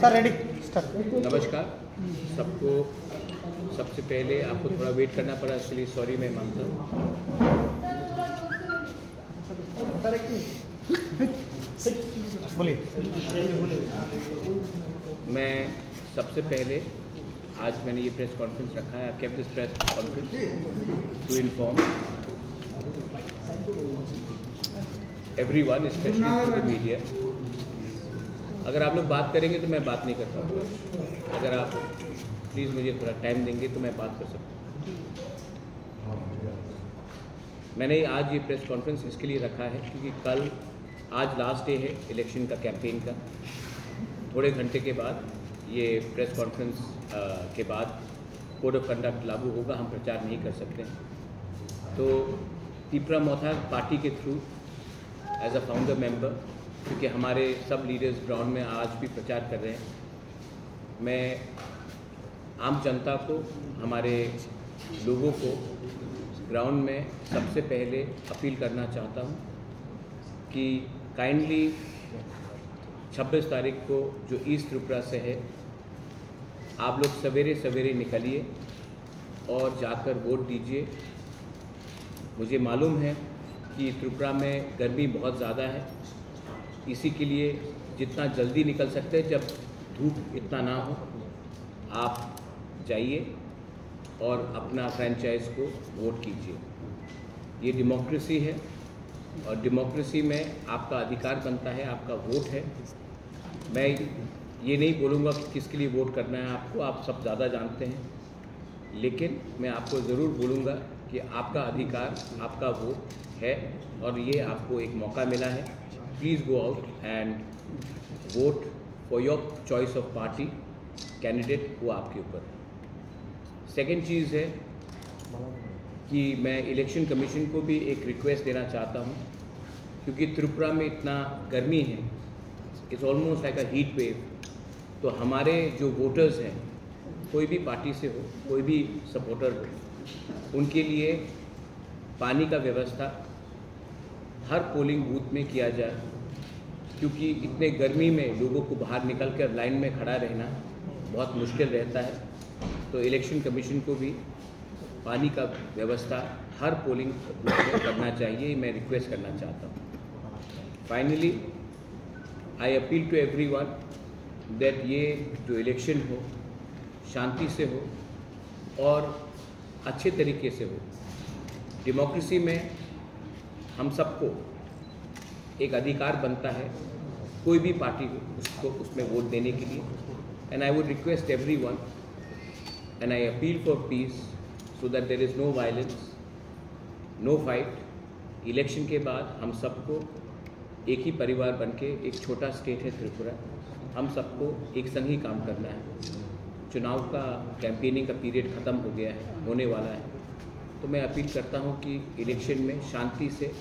Sir ready start. नमस्कार सबको। सबसे पहले आपको थोड़ा वेट करना पड़ा, इसलिए सॉरी मैं मानता हूँ। बोलिए। मैं सबसे पहले आज मैंने ये प्रेस कॉन्फ्रेंस रखा है, kept this press conference to inform everyone specially to the media. अगर आप लोग बात करेंगे तो मैं बात नहीं कर पाऊँगा, अगर आप प्लीज़ मुझे थोड़ा टाइम देंगे तो मैं बात कर सकता हूँ। मैंने आज ये प्रेस कॉन्फ्रेंस इसके लिए रखा है क्योंकि आज लास्ट डे है इलेक्शन का, कैंपेन का। थोड़े घंटे के बाद ये प्रेस कॉन्फ्रेंस के बाद कोड ऑफ कंडक्ट लागू होगा, हम प्रचार नहीं कर सकते हैं। तो तीपरा मोथा पार्टी के through as a founder member, क्योंकि हमारे सब लीडर्स ग्राउंड में आज भी प्रचार कर रहे हैं, मैं आम जनता को, हमारे लोगों को ग्राउंड में सबसे पहले अपील करना चाहता हूं कि काइंडली 26 तारीख को जो ईस्ट त्रिपुरा से है, आप लोग सवेरे सवेरे निकलिए और जाकर वोट दीजिए। मुझे मालूम है कि त्रिपुरा में गर्मी बहुत ज़्यादा है, इसी के लिए जितना जल्दी निकल सकते हैं, जब धूप इतना ना हो, आप जाइए और अपना फ्रेंचाइज को वोट कीजिए। ये डेमोक्रेसी है और डेमोक्रेसी में आपका अधिकार बनता है, आपका वोट है। मैं ये नहीं बोलूँगा कि किसके लिए वोट करना है आपको, आप सब ज़्यादा जानते हैं, लेकिन मैं आपको ज़रूर बोलूँगा कि आपका अधिकार, आपका वोट है और ये आपको एक मौका मिला है। Please go out and vote for your choice of party candidate, वो आपके ऊपर है। सेकेंड चीज़ है कि मैं इलेक्शन कमीशन को भी एक रिक्वेस्ट देना चाहता हूँ, क्योंकि त्रिपुरा में इतना गर्मी है, it's almost like a heat wave. तो हमारे जो वोटर्स हैं, कोई भी पार्टी से हो, कोई भी सपोर्टर हो, उनके लिए पानी का व्यवस्था हर पोलिंग बूथ में किया जाए, क्योंकि इतने गर्मी में लोगों को बाहर निकल कर लाइन में खड़ा रहना बहुत मुश्किल रहता है। तो इलेक्शन कमीशन को भी पानी का व्यवस्था हर पोलिंग बूथ में करना चाहिए, मैं रिक्वेस्ट करना चाहता हूँ। Finally I appeal to everyone that ये जो इलेक्शन हो शांति से हो और अच्छे तरीके से हो। डेमोक्रेसी में हम सबको एक अधिकार बनता है, कोई भी पार्टी हो उसको उसमें वोट देने के लिए। And I would request everyone and I appeal for peace so that there is no violence, no fight. Election के बाद हम सबको एक ही परिवार बनके, एक छोटा स्टेट है त्रिपुरा, हम सबको एक संग ही काम करना है। चुनाव का कैंपेनिंग का पीरियड ख़त्म हो गया है, होने वाला है। तो मैं अपील करता हूं कि इलेक्शन में शांति से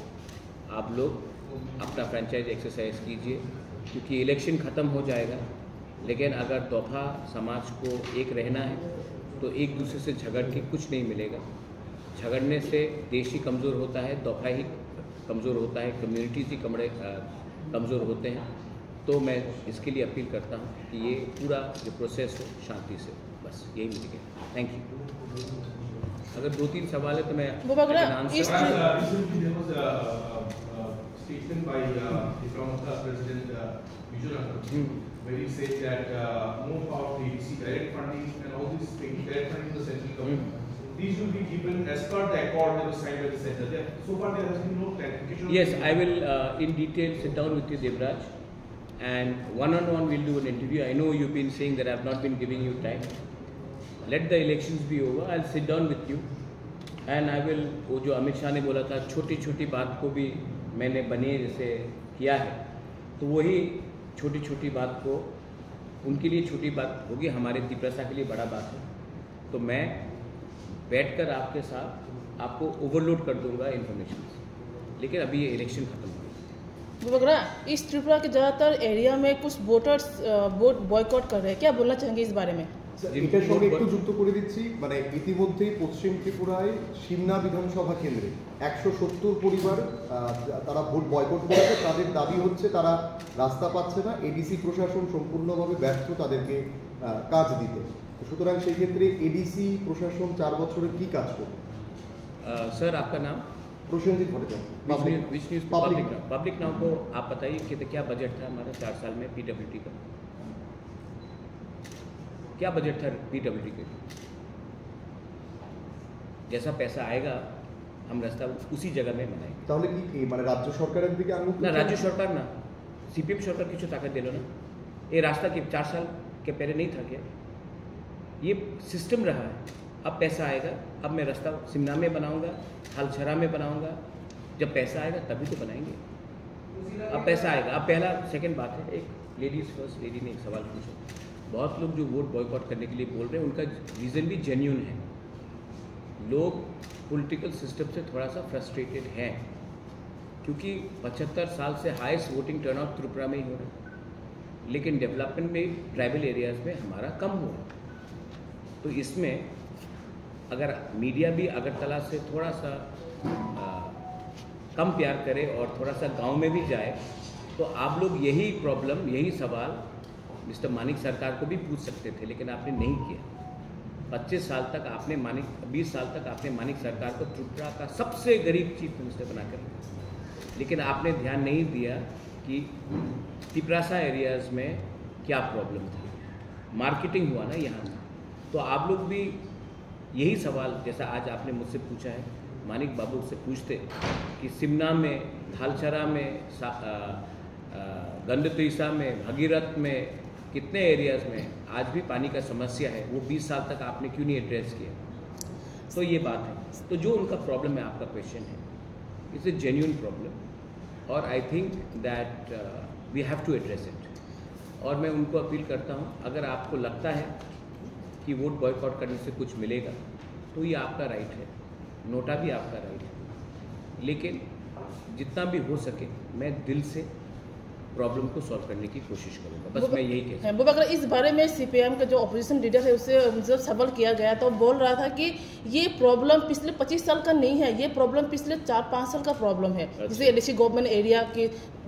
आप लोग अपना फ्रेंचाइज एक्सरसाइज कीजिए, क्योंकि इलेक्शन ख़त्म हो जाएगा, लेकिन अगर दोफा समाज को एक रहना है तो एक दूसरे से झगड़ के कुछ नहीं मिलेगा। झगड़ने से देश ही कमज़ोर होता है, दोफा ही कमज़ोर होता है, कम्युनिटीज़ ही कमज़ोर होते हैं। तो मैं इसके लिए अपील करता हूँ कि ये पूरा जो प्रोसेस हो शांति से, बस यही मुझे कहना। Thank you. अगर 2-3 सवाल है तो मैं statement by the President Vijay, where he said that more power to EDC, direct funding and all this direct funding to the central government. These will be given as per the accord that was signed by the center. So far there has been no clarification. Yes, I will in detail sit down with you, Devraj, and one-on-one we'll do an interview. I know you've been saying that I have not been giving you time. Let the elections be over. I'll sit down with you and I will, वो जो अमित शाह ने बोला था, छोटी छोटी बात को भी मैंने बने जैसे किया है, तो वही छोटी छोटी बात को उनके लिए छोटी बात होगी, हमारे त्रिपुरा के लिए बड़ा बात है। तो मैं बैठकर आपके साथ आपको ओवरलोड कर दूंगा इन्फॉर्मेशन, लेकिन अभी ये इलेक्शन खत्म हो गया। इस त्रिपुरा के ज़्यादातर एरिया में कुछ वोटर्स वोट बॉयकॉट कर रहे हैं, क्या बोलना चाहेंगे इस बारे में? এটার সঙ্গে একটু যুক্ত করে দিচ্ছি, মানে ইতিমধ্যেই পশ্চিম ত্রিপুরায় সিমনা বিধানসভা কেন্দ্রে 170 পরিবার তারা ভোট বয়কট করেছে। তাদের দাবি হচ্ছে তারা রাস্তা পাচ্ছে না, এডিসি প্রশাসন সম্পূর্ণভাবে ব্যর্থ তাদেরকে কাজ দিতে। সুতরাং সেই ক্ষেত্রে এডিসি প্রশাসন 4 বছরে কি কাজ করবে? सर आपका नाम? প্রসেনজিৎ ভট্টাচার্য। पब्लिक नाउ को आप बताइए कि क्या बजट था हमारा 4 साल में पीडब्ल्यूडी का? क्या बजट था पीडब्ल्यूडी के? जैसा पैसा आएगा हम रास्ता उसी जगह में बनाएंगे। তাহলে কি মানে রাজ্য সরকারের দিকে আঙুল ना राज्य सरकार ना सीपीएम सरकार की ताकत दिलो ना। ये रास्ता के 4 साल के पहले नहीं था क्या? ये सिस्टम रहा है। अब पैसा आएगा, अब मैं रास्ता सिमना में बनाऊंगा, हालछरा में बनाऊंगा। जब पैसा आएगा तभी तो बनाएंगे। अब पैसा आएगा। अब पहला सेकंड बात है, एक लेडीज फर्स्ट लेडी ने एक सवाल पूछा। बहुत लोग जो वोट बॉयकॉट करने के लिए बोल रहे हैं उनका रीज़न भी जेन्युइन है। लोग पॉलिटिकल सिस्टम से थोड़ा सा फ्रस्ट्रेटेड हैं क्योंकि 75 साल से हाईएस्ट वोटिंग टर्नआउट त्रिपुरा में ही हो रहा है, लेकिन डेवलपमेंट में ट्राइबल एरियाज़ में हमारा कम हुआ। तो इसमें अगर मीडिया भी अगरतला से थोड़ा सा कम प्यार करे और थोड़ा सा गांव में भी जाए तो आप लोग यही प्रॉब्लम, यही सवाल मिस्टर मानिक सरकार को भी पूछ सकते थे, लेकिन आपने नहीं किया। 25 साल तक आपने 20 साल तक आपने मानिक सरकार को त्रिपुरा का सबसे गरीब चीफ मिनिस्टर बनाकर रखा, लेकिन आपने ध्यान नहीं दिया कि तिपरासा एरियाज़ में क्या प्रॉब्लम था। मार्केटिंग हुआ ना यहाँ में। तो आप लोग भी यही सवाल जैसा आज आपने मुझसे पूछा है, मानिक बाबू से पूछते कि सिमना में, हालछरा में, गंडतीसा में, भगीरथ में, कितने एरियाज़ में आज भी पानी का समस्या है, वो 20 साल तक आपने क्यों नहीं एड्रेस किया? तो ये बात है। तो जो उनका प्रॉब्लम है, आपका क्वेश्चन है, इट्स ए जेन्युइन प्रॉब्लम और I think that we have to address it. और मैं उनको अपील करता हूँ, अगर आपको लगता है कि वोट बॉयकॉट करने से कुछ मिलेगा तो ये आपका राइट है, नोटा भी आपका राइट है, लेकिन जितना भी हो सके मैं दिल से प्रॉब्लम को सॉल्व करने की कोशिश करूंगा। बस मैं यही कहता हूं। वो अगर इस बारे में सीपीएम का जो ऑपोजिशन लीडर है उससे जब सवाल किया गया तो बोल रहा था कि ये प्रॉब्लम पिछले 25 साल का नहीं है, ये प्रॉब्लम पिछले 4-5 साल का प्रॉब्लम है। जैसे एलएसी गवर्नमेंट एरिया की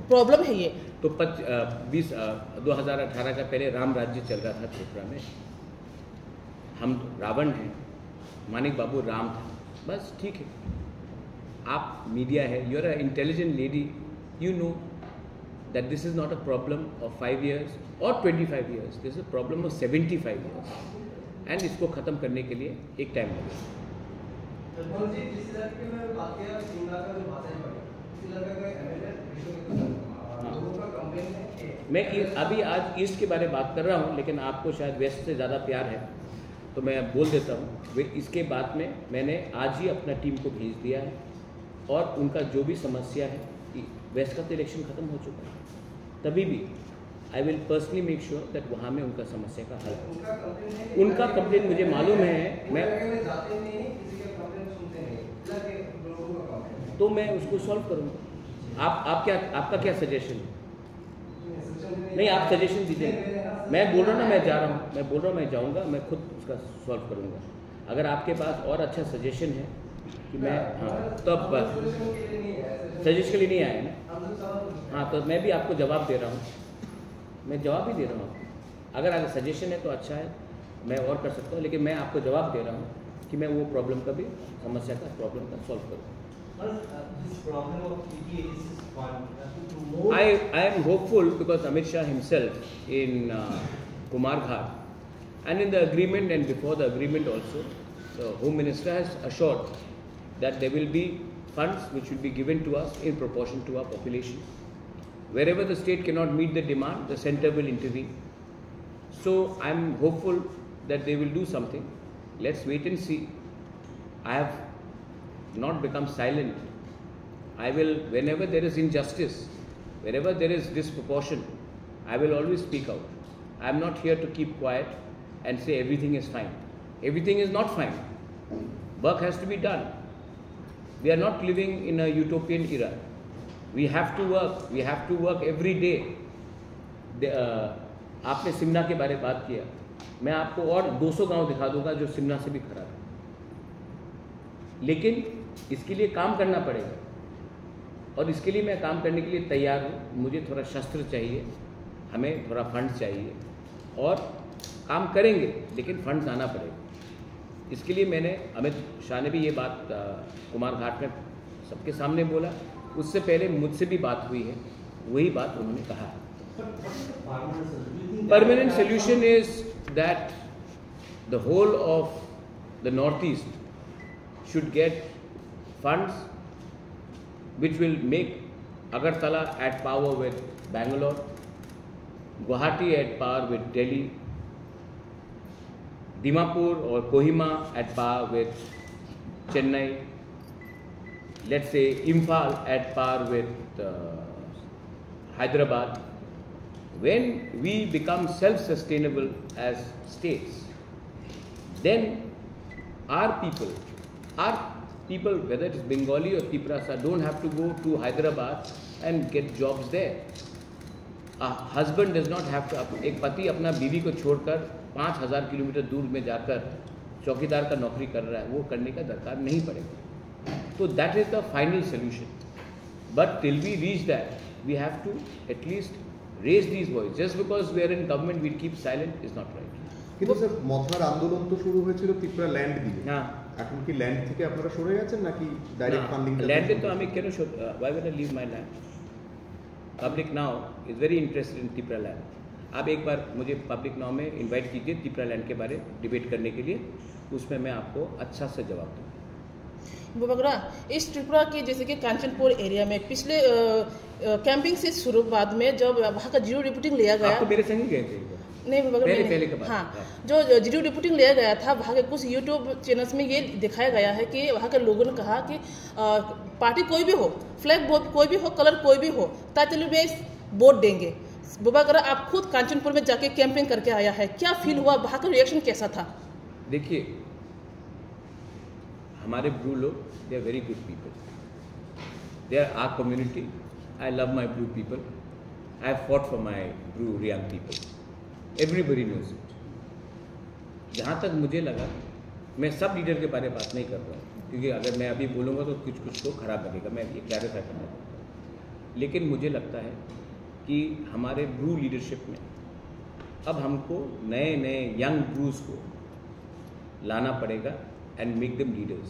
प्रॉब्लम है ये। तो 2018 का पहले राम राज्य चल रहा था त्रिपुरा में, हम रावण हैं, मानिक बाबू राम था, बस ठीक है। आप मीडिया है, you are a intelligent lady, you know that this is not a problem of 5 years or 25 years, this is a problem of 75 years and इसको ख़त्म करने के लिए एक टाइम लगेगा। मैं अभी आज ईस्ट के बारे में बात कर रहा हूँ, लेकिन आपको शायद वेस्ट से ज़्यादा प्यार है तो मैं बोल देता हूँ। वे इसके बाद में मैंने आज ही अपना टीम को भेज दिया है और उनका जो भी समस्या है, वेस्ट का तो इलेक्शन ख़त्म हो चुका है, तभी भी I will personally make sure that वहाँ में उनका समस्या का हल। उनका कंप्लेंट मुझे मालूम है, मैं तो मैं उसको सॉल्व करूँगा। आपका क्या सजेशन है? नहीं, आप सजेशन दीजिए। मैं बोल रहा हूँ ना, मैं जा रहा हूँ, मैं बोल रहा हूँ मैं जाऊँगा, मैं खुद उसका सॉल्व करूँगा। अगर आपके पास और अच्छा सजेशन है कि मैं, हाँ, तब सजेशन के लिए नहीं आया ना, हाँ, तो मैं भी आपको जवाब दे रहा हूँ, मैं जवाब ही दे रहा हूँ आपको। अगर सजेशन है तो अच्छा है, मैं और कर सकता हूँ, लेकिन मैं आपको जवाब दे रहा हूँ कि मैं वो प्रॉब्लम का भी, समस्या का प्रॉब्लम का सॉल्व करूँ। I am hopeful because Amit Shah himself in Kumarghat and in the agreement and before the agreement also, the Home Minister has assured that there will be funds which will be given to us in proportion to our population. Wherever the state cannot meet the demand, the center will intervene. So I am hopeful that they will do something. Let's wait and see. I have not become silent. I will, whenever there is injustice, wherever there is disproportion, I will always speak out. I am not here to keep quiet and say everything is fine. Everything is not fine. Work has to be done. We are not living in a utopian era. We have to work. We have to work every day. आपने सिमना के बारे में बात किया, मैं आपको और 200 गांव दिखा दूंगा जो शिमला से भी खराब है, लेकिन इसके लिए काम करना पड़ेगा और इसके लिए मैं काम करने के लिए तैयार हूँ। मुझे थोड़ा शस्त्र चाहिए, हमें थोड़ा फंड चाहिए और काम करेंगे, लेकिन फंड्स आना पड़ेगा। इसके लिए मैंने, अमित शाह ने भी ये बात कुमार घाट में सबके सामने बोला, उससे पहले मुझसे भी बात हुई है, वही बात उन्होंने कहा है। Permanent solution is that the whole of the north east should get funds which will make Agartala at power with Bangalore, Guwahati at par with Delhi, Dimapur or Kohima at par with Chennai, let's say Imphal at par with Hyderabad. When we become self-sustainable as states, then our people, whether it's Bengali or Tiprasa, don't have to go to Hyderabad and get jobs there. A husband does not have to, एक पति अपना बीवी को छोड़कर 5000 kilometre दूर में जाकर चौकीदार का नौकरी कर रहा है, वो करने का दरकार नहीं पड़ेगा। तो that is the final solution. But till we reach that, we have to at least raise these voices. Just because we are in government, we keep silent is not right. কিন্তু স্যার মথার আন্দোলন তো শুরু হয়েছিল Tripura land দিয়ে, হ্যাঁ, এখন কি land থেকে আপনারা সরে গেছেন নাকি ডাইরেক্ট ফান্ডিং? ল্যান্ডে তো আমি কেন, why would I leave my land? Public now is very interested in Tripura land. आप एक बार मुझे पब्लिक नाउ में इनवाइट कीजिए त्रिपुरा लैंड के बारे डिबेट करने के लिए, उसमें मैं आपको अच्छा से जवाब दूँ। बगरा इस त्रिपुरा के जैसे कि कांचनपुर एरिया में पिछले कैंपिंग से शुरुआत में जब वहाँ का जीरो रिपोर्टिंग लिया गया, आप तो मेरे संग ही गए थे नहीं पहले के बाद। हाँ, जो जीरो रिपोर्टिंग लिया गया था, वहाँ के कुछ यूट्यूब चैनल्स में ये दिखाया गया है कि वहाँ के लोगों ने कहा कि पार्टी कोई भी हो, फ्लैग कोई भी हो, कलर कोई भी हो, ताचलू में वोट देंगे। बुबागरा आप खुद कांचनपुर में जाके कैंपिंग करके आया है, क्या फील हुआ, वहाँ का रिएक्शन कैसा था? देखिए, हमारे ब्रू लोग they are very good people, they are our community. I love my Bru people, I have fought for my Bru Reang people, everybody knows it. जहाँ तक मुझे लगा, मैं सब लीडर के बारे में बात नहीं कर रहा हूँ, क्योंकि अगर मैं अभी बोलूँगा तो कुछ तो खराब लगेगा, मैं ये क्लैरिफाई करना चाहता हूँ। लेकिन मुझे लगता है कि हमारे ब्रू लीडरशिप में अब हमको नए यंग ब्रूज को लाना पड़ेगा एंड मेक देम लीडर्स।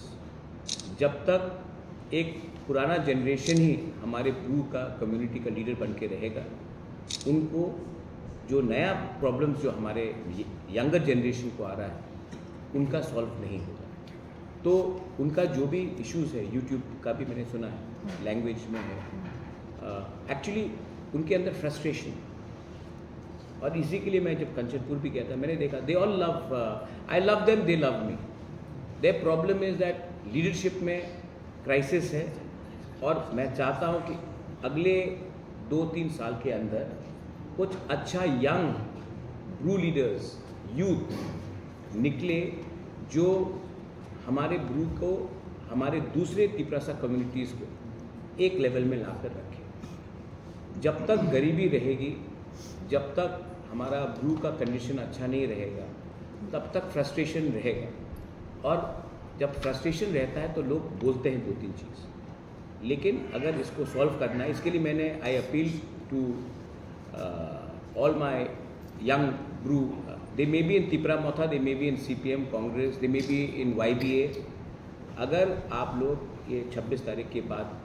जब तक एक पुराना जनरेशन ही हमारे ब्रू का कम्युनिटी का लीडर बन के रहेगा, उनको जो नया प्रॉब्लम्स जो हमारे यंगर जनरेशन को आ रहा है, उनका सॉल्व नहीं होगा। तो उनका जो भी इश्यूज़ है, यूट्यूब का भी मैंने सुना है, लैंग्वेज में है, एक्चुअली उनके अंदर फ्रस्ट्रेशन, और इसी के लिए मैं जब कंचनपुर भी गया था, मैंने देखा they all love, I love them, they love me. Their problem is that leadership में क्राइसिस है, और मैं चाहता हूँ कि अगले 2-3 साल के अंदर कुछ अच्छा यंग ब्रू लीडर्स, यूथ निकले, जो हमारे ब्रू को, हमारे दूसरे तिपरासा कम्युनिटीज़ को एक लेवल में लाकर रखें। जब तक गरीबी रहेगी, जब तक हमारा ब्रू का कंडीशन अच्छा नहीं रहेगा, तब तक फ्रस्ट्रेशन रहेगा, और जब फ्रस्ट्रेशन रहता है तो लोग बोलते हैं 2-3 चीज़। लेकिन अगर इसको सॉल्व करना है, इसके लिए मैंने I appeal to all my young brew, they may be in Tripura Motha, they may be in CPM, Congress, they may be in YBA. अगर आप लोग ये 26 तारीख के बाद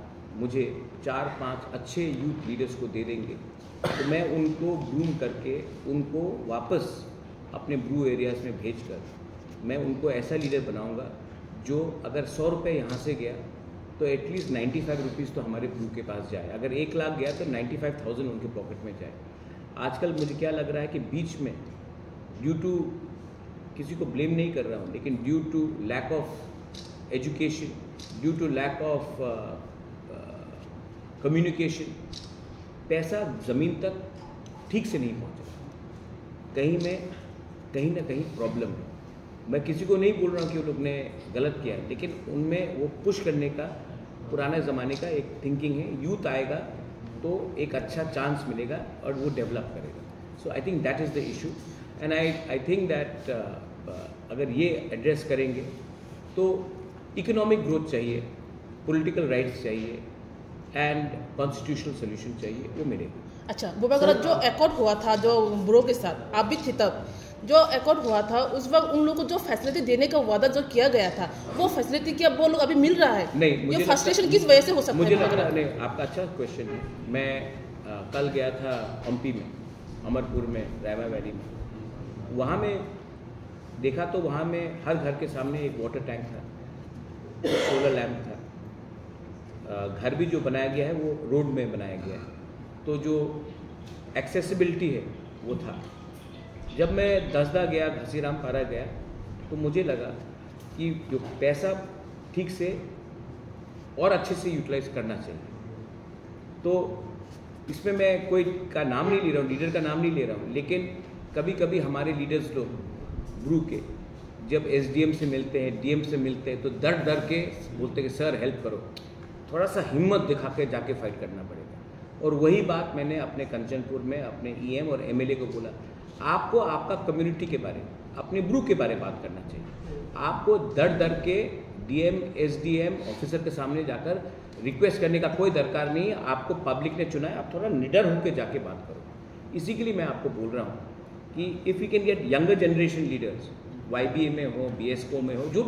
मुझे 4-5 अच्छे यूथ लीडर्स को दे देंगे, तो मैं उनको ग्रूम करके उनको वापस अपने ब्रू एरियाज़ में भेजकर मैं उनको ऐसा लीडर बनाऊंगा जो अगर 100 रुपये यहाँ से गया तो एटलीस्ट 95 रुपीज़ तो हमारे ब्रू के पास जाए। अगर 1 लाख गया तो 95,000 उनके पॉकेट में जाए। आजकल मुझे क्या लग रहा है कि बीच में ड्यू टू, किसी को ब्लेम नहीं कर रहा हूँ, लेकिन due to lack of education, due to lack of communication, पैसा ज़मीन तक ठीक से नहीं पहुँचा। कहीं ना कहीं प्रॉब्लम है। मैं किसी को नहीं बोल रहा हूँ कि वो लोग ने गलत किया, लेकिन उनमें वो पुश करने का पुराने ज़माने का एक थिंकिंग है। यूथ आएगा तो एक अच्छा चांस मिलेगा और वो डेवलप करेगा। So I think that is the issue. And I think that अगर ये एड्रेस करेंगे तो इकोनॉमिक ग्रोथ चाहिए, पॉलिटिकल राइट्स चाहिए एंड कॉन्स्टिट्यूशनल सोल्यूशन चाहिए, वो मिलेगा। अच्छा बुबा, जो एकॉर्ड हुआ था जो ब्रो के साथ, आप भी थे तब, जो एकॉर्ड हुआ था उस वक्त उन लोगों को जो फैसिलिटी देने का वादा जो किया गया था, वो फैसिलिटी क्या वो लोग अभी मिल रहा है? नहीं, मुझे ये फ्रस्ट्रेशन किस वजह से हो सकता है? मुझे लगता नहीं, आपका अच्छा क्वेश्चन है। मैं कल गया था हम्पी में, अमरपुर में, रायमा वैली में, वहाँ में देखा तो वहाँ में हर घर के सामने एक वाटर टैंक था, सोलर लैम्प था, घर भी जो बनाया गया है वो रोड में बनाया गया है, तो जो एक्सेसिबिलिटी है वो था। जब मैं दसदा गया, घसीराम पारा गया, तो मुझे लगा कि जो पैसा ठीक से और अच्छे से यूटिलाइज करना चाहिए। तो इसमें मैं कोई का नाम नहीं ले रहा हूँ, लीडर का नाम नहीं ले रहा हूँ, लेकिन कभी कभी हमारे लीडर्स लोग ब्रू के जब एसडीएम से मिलते हैं, डीएम से मिलते हैं, तो डर डर के बोलते हैं कि सर हेल्प करो, थोड़ा सा हिम्मत दिखा के जाके फाइट करना पड़ेगा। और वही बात मैंने अपने कंचनपुर में अपने ईएम और एमएलए को बोला, आपको आपका कम्युनिटी के बारे में, अपने ब्रू के बारे में बात करना चाहिए। आपको डर डर के डीएम एसडीएम ऑफिसर के सामने जाकर रिक्वेस्ट करने का कोई दरकार नहीं है। आपको पब्लिक ने चुना है, आप थोड़ा निडर होकर जाके बात करो। इसी के लिए मैं आपको बोल रहा हूँ कि if you can get younger generation leaders, YBA में हो, बीएसको में हो, जो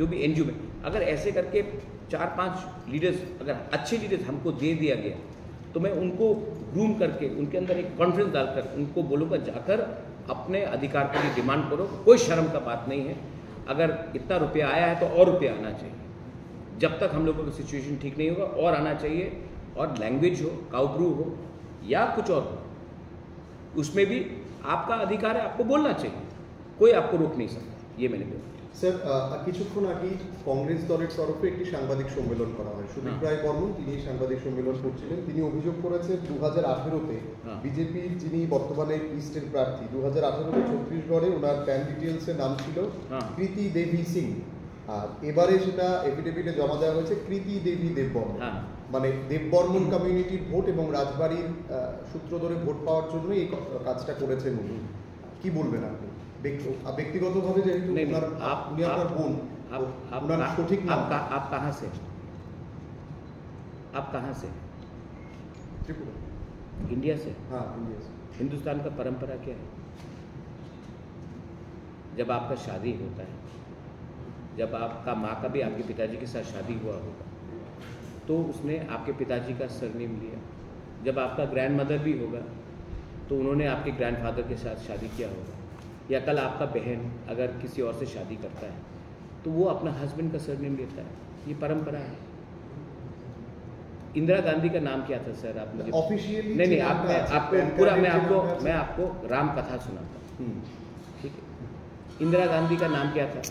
भी एनजीओ में, अगर ऐसे करके 4-5 लीडर्स, अगर अच्छे लीडर्स हमको दे दिया गया, तो मैं उनको ग्रूम करके उनके अंदर एक कॉन्फ्रेंस डालकर उनको बोलूँगा जाकर अपने अधिकार के लिए डिमांड करो। कोई शर्म का बात नहीं है। अगर इतना रुपया आया है तो और रुपया आना चाहिए। जब तक हम लोगों का सिचुएशन ठीक नहीं होगा और आना चाहिए। और लैंग्वेज हो, काउब्रू हो या कुछ और हो, उसमें भी आपका अधिकार है, आपको बोलना चाहिए, कोई आपको रोक नहीं सकता। ये मैंने बोला। স্যার কিছুক্ষণ আগেই কংগ্রেস দলের তরফে একটি সাংবাদিক সম্মেলন করা হয়। সুদীপ রায় বর্মন তিনি সাংবাদিক সম্মেলন করছিলেন। তিনি অভিযোগ করেছেন 2018-তে বিজেপির যিনি বর্তমানে ইস্টের প্রার্থী, 2018-তে ছত্তিশগড়ে ওনার প্যান ডিটেলসে নাম ছিল কৃতি দেবী সিং, আর এবারে সেটা এফিডেভিটে জমা দেওয়া হয়েছে কৃতি দেবী দেববর্মন। মানে দেববর্মন কমিউনিটির ভোট এবং রাজবাড়ির সূত্র ধরে ভোট পাওয়ার জন্য এই কাজটা করেছেন উনি। কি বলবেন আপনি ব্যক্তিগতভাবে? যেহেতু উনি আপনার বোন, আপনার সঠিক নাম? आप कहाँ से? आप कहाँ से? त्रिपुरा। इंडिया से? हाँ, इंडिया से। हिंदुस्तान का परंपरा क्या है? जब आपका शादी होता है, जब आपका माँ का भी आपके पिताजी के साथ शादी हुआ होगा, तो उसने आपके पिताजी का सरनेम लिया। जब आपका ग्रैंड मदर भी होगा तो उन्होंने आपके ग्रैंडफादर के साथ शादी किया होगा। या कल आपका बहन अगर किसी और से शादी करता है तो वो अपना हस्बैंड का सरनेम लेता है। ये परंपरा है। इंदिरा गांधी का नाम क्या था सर? आप मुझे ऑफिशियली नहीं, आपको पूरा मैं आपको राम कथा सुनाता हूँ, ठीक है? इंदिरा गांधी का नाम क्या था?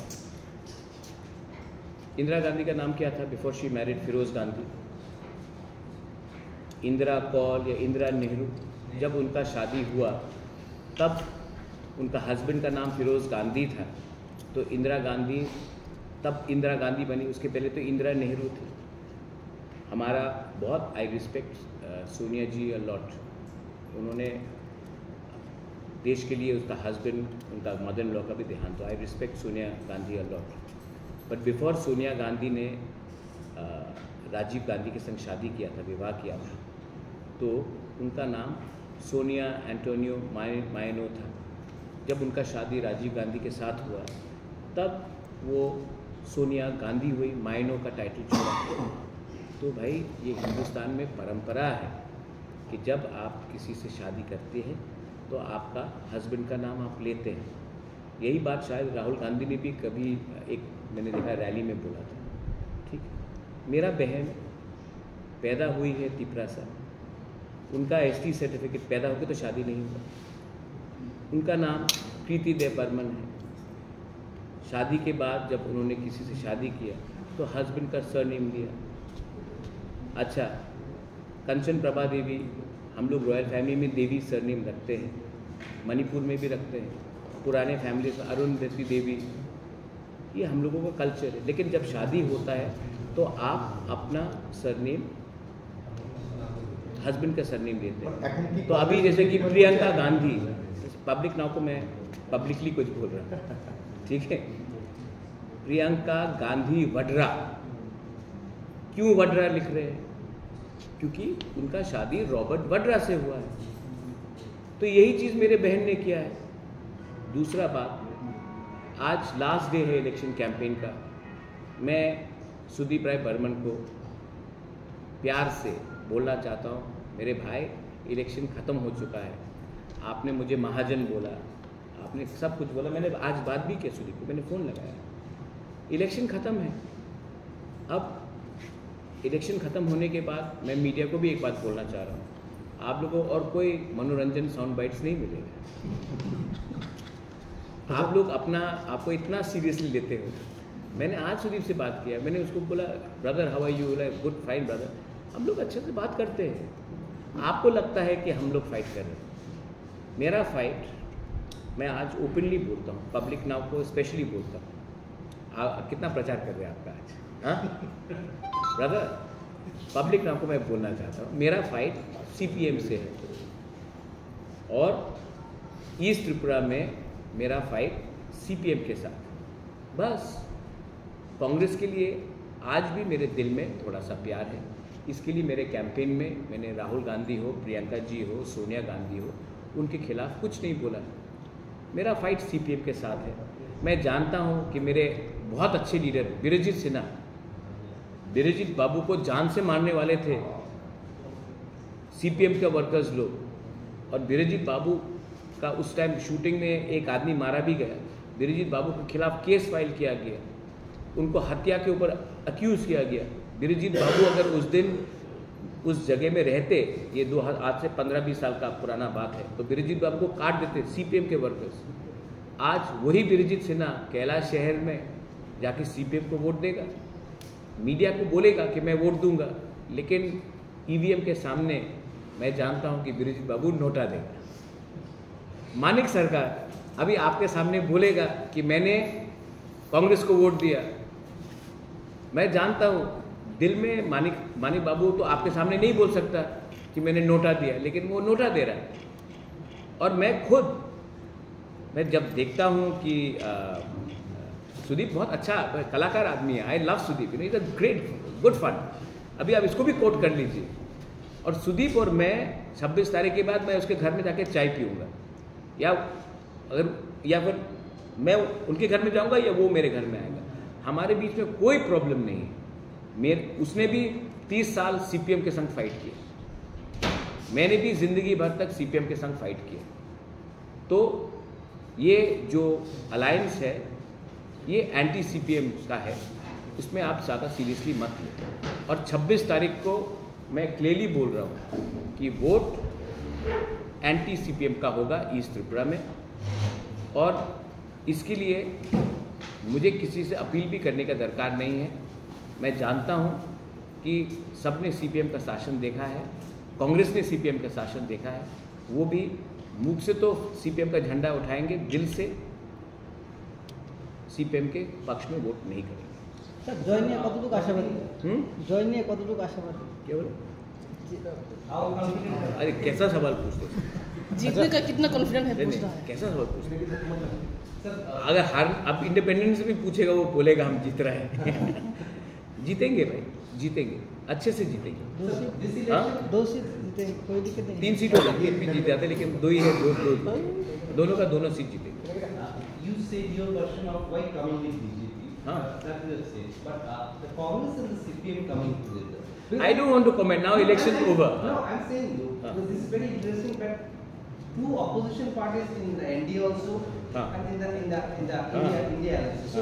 इंदिरा गांधी का नाम क्या था before she married Feroze Gandhi? Indira Kaul या इंदिरा नेहरू? जब उनका शादी हुआ तब उनका हस्बैंड का नाम फिरोज गांधी था, तो इंदिरा गांधी तब इंदिरा गांधी बनी। उसके पहले तो इंदिरा नेहरू थी। हमारा बहुत I respect Sonia ji a lot. उन्होंने देश के लिए उसका हस्बैंड, उनका मदर इन लॉ का भी देहांत। तो आई respect Sonia Gandhi a lot. But before Sonia Gandhi ने राजीव गांधी के संग शादी किया था, विवाह किया था, तो उनका नाम सोनिया एंटोनियो मायनो था। जब उनका शादी राजीव गांधी के साथ हुआ तब वो सोनिया गांधी हुई, मायनो का टाइटल छोड़ा। तो भाई ये हिंदुस्तान में परंपरा है कि जब आप किसी से शादी करते हैं तो आपका हस्बैंड का नाम आप लेते हैं। यही बात शायद राहुल गांधी ने भी कभी एक मैंने देखा रैली में बोला था, ठीक है? मेरा बहन पैदा हुई है तिपरासा, उनका एसटी सर्टिफिकेट, पैदा होकर तो शादी नहीं हुआ। उनका नाम कृति देव बर्मन है। शादी के बाद जब उन्होंने किसी से शादी किया तो हस्बैंड का सरनेम लिया। अच्छा, कंचन प्रभा देवी, हम लोग रॉयल फैमिली में देवी सरनेम रखते हैं, मणिपुर में भी रखते हैं, पुराने फैमिली में अरुंधति देवी, ये हम लोगों का कल्चर है। लेकिन जब शादी होता है तो आप अपना सरनेम, हस्बैंड का सरनेम लेते हैं। तो अभी जैसे कि पब्लिक नाउ को मैं पब्लिकली कुछ बोल रहा हूँ, ठीक है। प्रियंका गांधी वड्रा, क्यों वड्रा लिख रहे हैं? क्योंकि उनका शादी रॉबर्ट वड्रा से हुआ है। तो यही चीज़ मेरे बहन ने किया है। दूसरा बात, आज लास्ट डे है इलेक्शन कैंपेन का। मैं सुदीप राय बर्मन को प्यार से बोलना चाहता हूँ, मेरे भाई इलेक्शन ख़त्म हो चुका है। आपने मुझे महाजन बोला, आपने सब कुछ बोला, मैंने आज बात भी की सुदीप को, मैंने फ़ोन लगाया। इलेक्शन ख़त्म है। अब इलेक्शन ख़त्म होने के बाद मैं मीडिया को भी एक बात बोलना चाह रहा हूँ, आप लोगों को और कोई मनोरंजन साउंड बाइट्स नहीं मिलेगा। आप लोग आपको इतना सीरियसली लेते हो। मैंने आज सुदीप से बात किया, मैंने उसको बोला brother how are you, like good fine brother, हम लोग अच्छे से बात करते हैं। आपको लगता है कि हम लोग फाइट कर रहे हैं। मेरा फाइट, मैं आज ओपनली बोलता हूँ, पब्लिक नाउ को स्पेशली बोलता हूँ। कितना प्रचार कर रहे हैं आपका आज, हाँ ब्रदर? पब्लिक नाउ को मैं बोलना चाहता हूँ, मेरा फाइट CPM से है और ईस्ट त्रिपुरा में मेरा फाइट CPM के साथ। बस कांग्रेस के लिए आज भी मेरे दिल में थोड़ा सा प्यार है। इसके लिए मेरे कैंपेन में मैंने राहुल गांधी हो, प्रियंका जी हो, सोनिया गांधी हो, उनके खिलाफ कुछ नहीं बोला। मेरा फाइट CPM के साथ है। मैं जानता हूँ कि मेरे बहुत अच्छे लीडर वीरजीत सिन्हा, वीरजीत बाबू को जान से मारने वाले थे CPM के वर्कर्स लोग, और वीरजीत बाबू का उस टाइम शूटिंग में एक आदमी मारा भी गया। वीरजीत बाबू के खिलाफ केस फाइल किया गया, उनको हत्या के ऊपर अक्यूज़ किया गया। वीरजीत बाबू अगर उस दिन उस जगह में रहते, ये आज से 15-20 साल का पुराना बात है, तो वीरजीत बाबू को काट देते CPM के वर्कर्स। आज वही वीरजीत सिन्हा कैलाश शहर में जाके CPM को वोट देगा, मीडिया को बोलेगा कि मैं वोट दूंगा, लेकिन EVM के सामने मैं जानता हूं कि वीरजीत बाबू नोटा देगा। मानिक सरकार अभी आपके सामने बोलेगा कि मैंने कांग्रेस को वोट दिया। मैं जानता हूं दिल में मानिक बाबू तो आपके सामने नहीं बोल सकता कि मैंने नोटा दिया, लेकिन वो नोटा दे रहा है। और मैं जब देखता हूं कि सुदीप बहुत अच्छा कलाकार आदमी है, I love Sudeep, is a great good fun. अभी आप इसको भी कोट कर लीजिए। और सुदीप और मैं 26 तारीख के बाद मैं उसके घर में जाके चाय पीऊँगा, या फिर मैं उनके घर में जाऊँगा या वो मेरे घर में आएगा। हमारे बीच में कोई प्रॉब्लम नहीं है। उसने भी 30 साल CPM के संग फाइट किया, मैंने भी ज़िंदगी भर तक CPM के संग फाइट किया। तो ये जो अलायंस है ये एंटी CPM का है, इसमें आप ज़्यादा सीरियसली मत लें। और 26 तारीख को मैं क्लियरली बोल रहा हूँ कि वोट एंटी CPM का होगा ईस्ट त्रिपुरा में। और इसके लिए मुझे किसी से अपील भी करने का दरकार नहीं है। मैं जानता हूँ कि सबने CPM का शासन देखा है, कांग्रेस ने CPM का शासन देखा है। वो भी मुख से तो CPM का झंडा उठाएंगे, दिल से CPM के पक्ष में वोट नहीं करेंगे। सर জয় নিয়ে কতটুকু আশাবাদী? জয় নিয়ে কতটুকু আশাবাদী? क्या बोले? अरे कैसा सवाल पूछते हैं? जीतने का कितना कॉन्फिडेंट है पूछ रहा है। कैसा सवाल पूछते हैं? अगर अब इंडिपेंडेंस से भी पूछेगा वो बोलेगा हम जीत रहे हैं। जीतेंगे भाई, जीतेंगे, अच्छे से जीतेंगे। दो सीट जीते, कोई दिक्कत नहीं। 3 सीट होगी, एक भी जीत जाते, लेकिन 2 ही है, दोनों का दोनों सीट जीतेंगे। You said your version of why coming with BJP. That you have said. But the Congress and the CPM coming together. I don't want to comment now. Election over. No, I'm saying because this is very interesting. But 2 opposition parties in the NDA also, and in the India also. So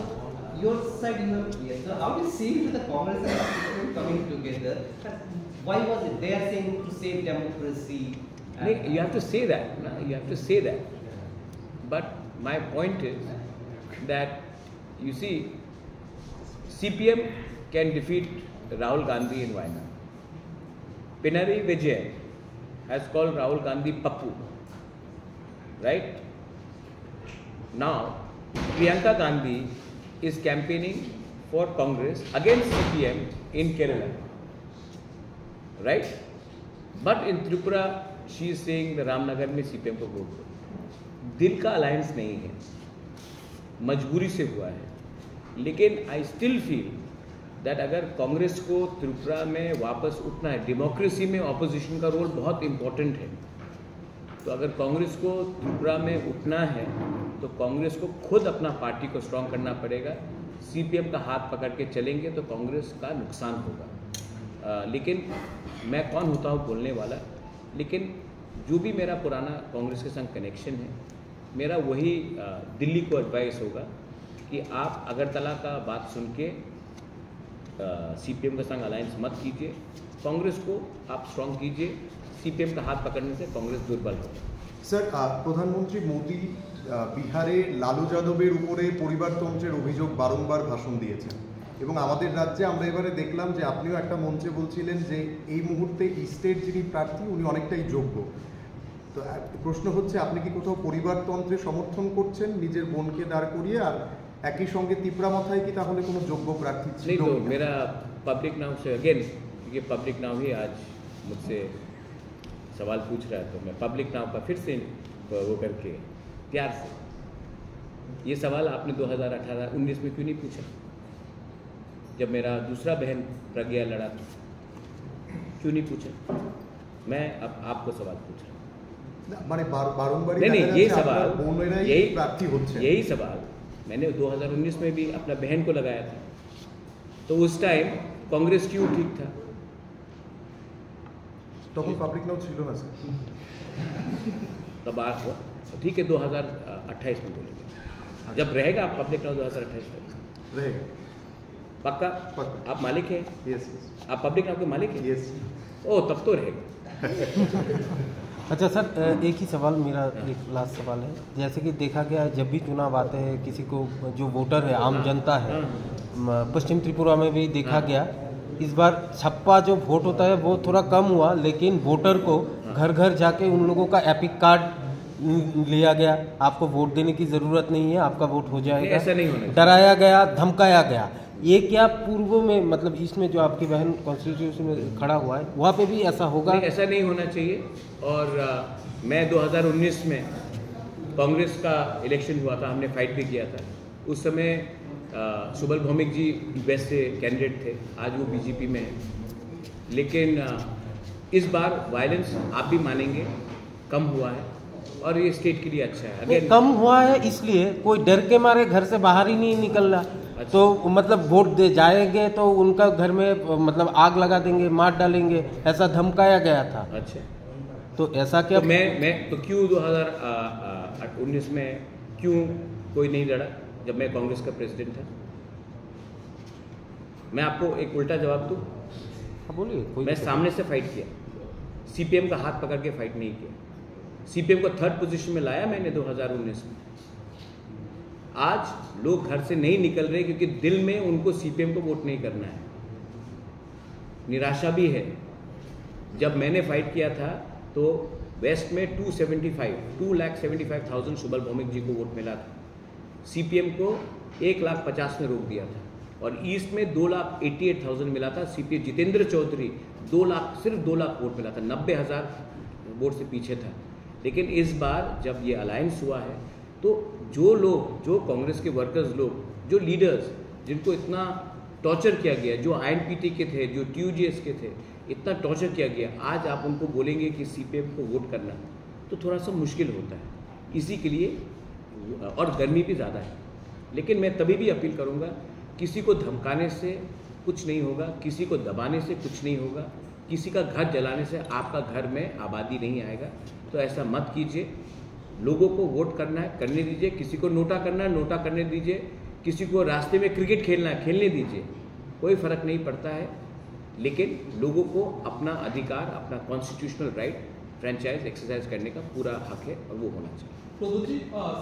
your side you have yes. So how do you see the Congress and the CPM coming together? Why was it? They are saying to save democracy. You have to say that. No? You have to say that. But my point is that you see, CPM can defeat Rahul Gandhi in Wayanad. Pinarayi Vijayan has called Rahul Gandhi Pappu, right? Now, Priyanka Gandhi is campaigning for Congress against CPM in Kerala, right? But in Tripura, she is saying the Ramnagar में CPM को vote दो. दिल का alliance नहीं है, मजबूरी से हुआ है। लेकिन आई स्टिल फील दैट अगर कांग्रेस को त्रिपुरा में वापस उठना है, डेमोक्रेसी में ऑपोजिशन का रोल बहुत इम्पोर्टेंट है। तो अगर कांग्रेस को त्रिपुरा में उठना है तो कांग्रेस को खुद अपना पार्टी को स्ट्रॉन्ग करना पड़ेगा। सीपीएम का हाथ पकड़ के चलेंगे तो कांग्रेस का नुकसान होगा। लेकिन मैं कौन होता हूँ बोलने वाला, लेकिन जो भी मेरा पुराना कांग्रेस के संग कनेक्शन है, मेरा वही दिल्ली को एडवाइस होगा कि आप अगरतला का बात सुन के सीपीएम के संग अलायंस मत कीजिए, कांग्रेस को आप स्ट्रॉन्ग कीजिए। सीपीएम का हाथ पकड़ने से कांग्रेस दुर्बल होगा। স্যার, প্রধানমন্ত্রী মোদি বিহারে লালু যাদবের উপরে পরিবারতন্ত্রের অভিযোগ বারংবার ভাষণ দিয়েছেন এবং আমাদের রাজ্যে আমরা এবারে দেখলাম যে আপনিও একটা মঞ্চে বলছিলেন যে এই মুহূর্তে ইস্টের যিনি প্রার্থী উনি অনেকটাই যোগ্য। তো প্রশ্ন হচ্ছে, আপনি কি কোথাও পরিবারতন্ত্রে সমর্থন করছেন নিজের বোনকে দাঁড় করিয়ে, আর একই সঙ্গে তিপ্রা মাথায় কি তাহলে কোনো যোগ্য প্রার্থী ছিল? नहीं, तो मेरा पब्लिक नाउ से अगेन, क्योंकि पब्लिक नाउ ही आज मुझसे सवाल पूछ रहा है, तो मैं पब्लिक नाउ का फिर से वो करके प्यार से, ये सवाल आपने 2018-19 में क्यों नहीं पूछा जब मेरा दूसरा बहन प्रज्ञा लड़ा था? क्यों नहीं पूछा? मैं अब आपको सवाल पूछ रहा हूँ। মানে বারংবার नहीं, ये सवाल প্রার্থী হচ্ছে, यही सवाल मैंने 2019 में भी अपना बहन को लगाया था। तो उस टाइम कांग्रेस क्यों ठीक था? তখন পাবলিক নাও ছিল না স্যার। तब बात हो ठीक है, 2028 में बोलेंगे जब रहेगा आप पब्लिक नाउ 2028 में रहेगा पक्का? पक्का। आप मालिक हैं? यस आप पब्लिक नाउ के मालिक हैं? यस। ओ तब तो रहेगा। अच्छा सर, एक ही सवाल मेरा, एक लास्ट सवाल है। जैसे कि देखा गया है जब भी चुनाव आते हैं, किसी को जो वोटर है, आम जनता है, पश्चिम त्रिपुरा में भी देखा गया, इस बार छप्पा जो वोट होता है वो थोड़ा कम हुआ, लेकिन वोटर को घर घर जाके उन लोगों का एपिक कार्ड लिया गया, आपको वोट देने की ज़रूरत नहीं है, आपका वोट हो जाएगा, ऐसा नहीं होना चाहिए। डराया गया, धमकाया गया। ये क्या पूर्व में, मतलब इसमें जो आपकी बहन कॉन्स्टिट्यूशन में खड़ा हुआ है वहाँ पे भी ऐसा होगा? नहीं, ऐसा नहीं होना चाहिए। और मैं 2019 में कांग्रेस का इलेक्शन हुआ था, हमने फाइट भी किया था। उस समय सुबल भौमिक जी बेस्ट से कैंडिडेट थे, आज वो बीजेपी में है। लेकिन इस बार वायलेंस आप भी मानेंगे कम हुआ है और ये स्टेट के लिए अच्छा है। अगर कम हुआ है इसलिए कोई डर के मारे घर से बाहर ही नहीं निकल रहा। अच्छा। तो मतलब वोट दे जाएंगे तो उनका घर में मतलब आग लगा देंगे, मार डालेंगे, ऐसा धमकाया गया था। अच्छा, तो ऐसा क्या? तो मैं तो क्यों 2019 में क्यों कोई नहीं लड़ा जब मैं कांग्रेस का प्रेसिडेंट था? मैं आपको एक उल्टा जवाब दूं, बोलिए। मैं सामने से फाइट किया, सीपीएम का हाथ पकड़ के फाइट नहीं किया। सीपीएम को 3rd पोजीशन में लाया मैंने 2019 में। आज लोग घर से नहीं निकल रहे क्योंकि दिल में उनको सीपीएम को वोट नहीं करना है। निराशा भी है। जब मैंने फाइट किया था तो वेस्ट में 2,75,000 सुबल भौमिक जी को वोट मिला था, सीपीएम को 1,50,000 में रोक दिया था। और ईस्ट में 2,88,000 मिला था, सीपीएम जितेंद्र चौधरी 2 लाख, सिर्फ 2 लाख वोट मिला था, 90,000 वोट से पीछे था। लेकिन इस बार जब ये अलायंस हुआ है तो जो लोग, जो कांग्रेस के वर्कर्स लोग, जो लीडर्स जिनको इतना टॉर्चर किया गया, जो आईएनपीटी के थे, जो टीयूजीएस के थे, इतना टॉर्चर किया गया, आज आप उनको बोलेंगे कि सीपीएम को वोट करना तो थोड़ा सा मुश्किल होता है। इसी के लिए, और गर्मी भी ज़्यादा है। लेकिन मैं तभी भी अपील करूँगा, किसी को धमकाने से कुछ नहीं होगा, किसी को दबाने से कुछ नहीं होगा, किसी का घर जलाने से आपका घर में आबादी नहीं आएगा। तो ऐसा मत कीजिए। लोगों को वोट करना है, करने दीजिए। किसी को नोटा करना है, नोटा करने दीजिए। किसी को रास्ते में क्रिकेट खेलना है, खेलने दीजिए, कोई फ़र्क नहीं पड़ता है। लेकिन लोगों को अपना अधिकार, अपना कॉन्स्टिट्यूशनल राइट फ्रेंचाइज एक्सरसाइज करने का पूरा हक है और वो होना चाहिए। প্রদুজি,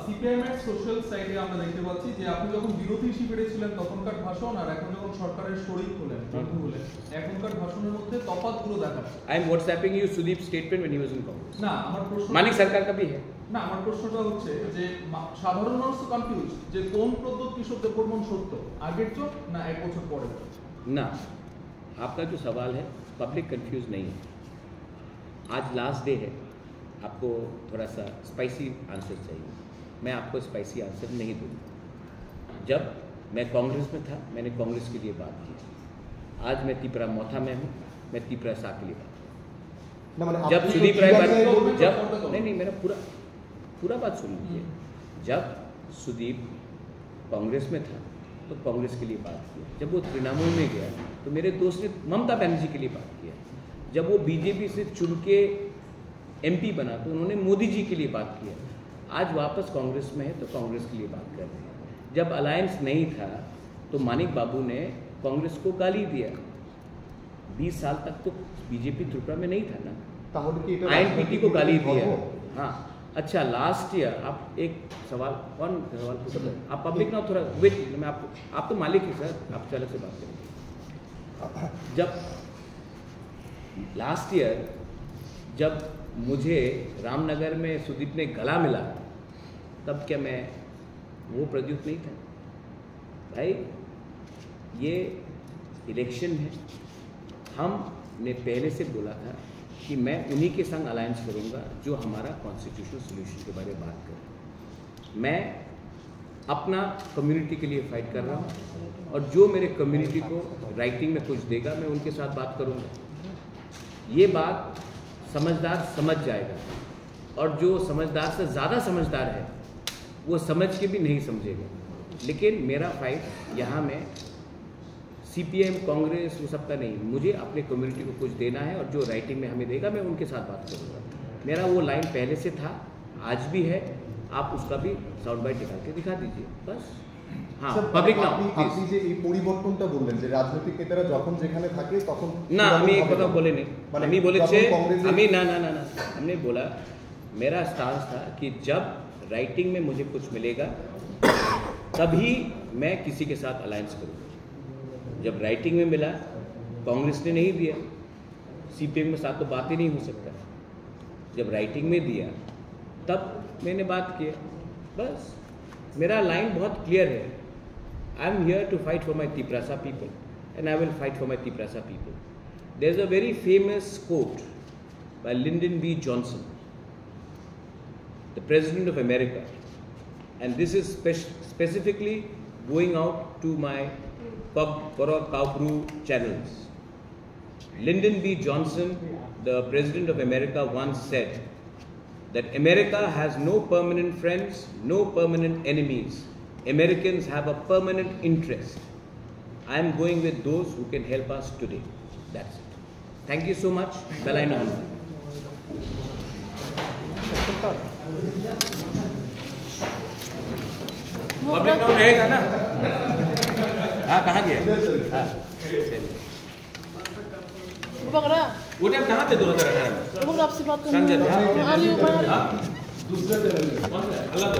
সিপিএমের সোশ্যাল সাইটে আমরা দেখতে পাচ্ছি যে আপনি যখন বিরোধী শিবিরে ছিলেন তখনকার ভাষণ আর এখন যখন সরকারের শরিক হলেন, বন্ধু হলেন, এখনকার ভাষণের মধ্যে তফাৎগুলো দেখা যায়। I am WhatsApping you Sudeep statement when he was in Congress. না, আমার প্রশ্ন, मानिक सरकार का भी है না, আমার প্রশ্নটা হচ্ছে যে সাধারণ মানুষ তো কনফিউজ যে কোন প্রদ্যোৎ কিশোর দেববর্মন সত্য, আগের চোখ না 1 বছর পরের চোখ? ना। आपका जो सवाल है, पब्लिक कंफ्यूज नहीं है। आज लास्ट डे है, आपको थोड़ा सा स्पाइसी आंसर चाहिए। मैं आपको स्पाइसी आंसर नहीं दूंगा। जब मैं कांग्रेस में था मैंने कांग्रेस के लिए बात की, आज मैं तिपरा मोथा में हूँ, मैं तिपरा सा के लिए बात जब सुदीप राय जब नहीं मेरा पूरा बात सुन लीजिए। जब सुदीप कांग्रेस में था तो कांग्रेस के लिए बात किया, जब वो तृणमूल में गया तो मेरे दोस्त ने ममता बनर्जी के लिए बात किया, जब वो बीजेपी से चुन के एमपी बना तो उन्होंने मोदी जी के लिए बात किया, आज वापस कांग्रेस में है तो कांग्रेस के लिए बात कर रहे हैं। जब अलायंस नहीं था तो मानिक बाबू ने कांग्रेस को गाली दिया, 20 साल तक तो बीजेपी त्रिपुरा में नहीं था ना, INPT को गाली दिया। हाँ अच्छा, लास्ट ईयर आप एक सवाल पूछ रहे हैं आप पब्लिक ना, थोड़ा वेट, मैं आप तो मालिक ही सर, आप अलग से बात करेंगे। जब लास्ट ईयर जब मुझे रामनगर में सुदीप ने गला मिला तब क्या मैं वो प्रद्युत नहीं था? भाई ये इलेक्शन है, हमने पहले से बोला था कि मैं उन्हीं के संग अलायंस करूंगा जो हमारा कॉन्स्टिट्यूशनल सोल्यूशन के बारे में बात करें। मैं अपना कम्युनिटी के लिए फाइट कर रहा हूँ और जो मेरे कम्युनिटी को राइटिंग में कुछ देगा मैं उनके साथ बात करूँगा। ये बात समझदार समझ जाएगा और जो समझदार से ज़्यादा समझदार है वो समझ के भी नहीं समझेगा। लेकिन मेरा फाइट यहाँ में CPM कांग्रेस वो सबका नहीं, मुझे अपने कम्युनिटी को कुछ देना है और जो राइटिंग में हमें देगा मैं उनके साथ बात करूँगा। मेरा वो लाइन पहले से था, आज भी है, आप उसका भी साउंड बाइट निकाल के दिखा दीजिए बस। हाँ পাবলিক নাও আপনি যে এই পরিবর্তনটা বললেন যে রাজনৈতিক নেতারা যখন যেখানে থাকে তখন না আমি एक কথা বলিনি, আমি বলেছে আমি না না না না हमने बोला मेरा स्टांस था कि जब राइटिंग में मुझे कुछ मिलेगा तभी मैं किसी के साथ अलायंस करूँगा। जब राइटिंग में मिला कांग्रेस ने नहीं दिया, CPM के साथ तो बात ही नहीं हो सकता। जब राइटिंग में दिया तब मैंने बात किया, बस मेरा लाइन बहुत क्लियर है। I am here to fight for my Tiprasa people and I will fight for my Tiprasa people. There is a very famous quote by Lyndon B Johnson, the president of America, and this is specifically going out to my Korok Kaupru channels. Lyndon B. Johnson, the President of America, once said that America has no permanent friends, no permanent enemies. Americans have a permanent interest. I am going with those who can help us today. That's it. Thank you so much. Bell line on. Public now रहेगा ना? हाँ कहाँ गया? हाँ वो time कहाँ थे 2018 में? आपसे बात करना है। दूसरा अल्लाह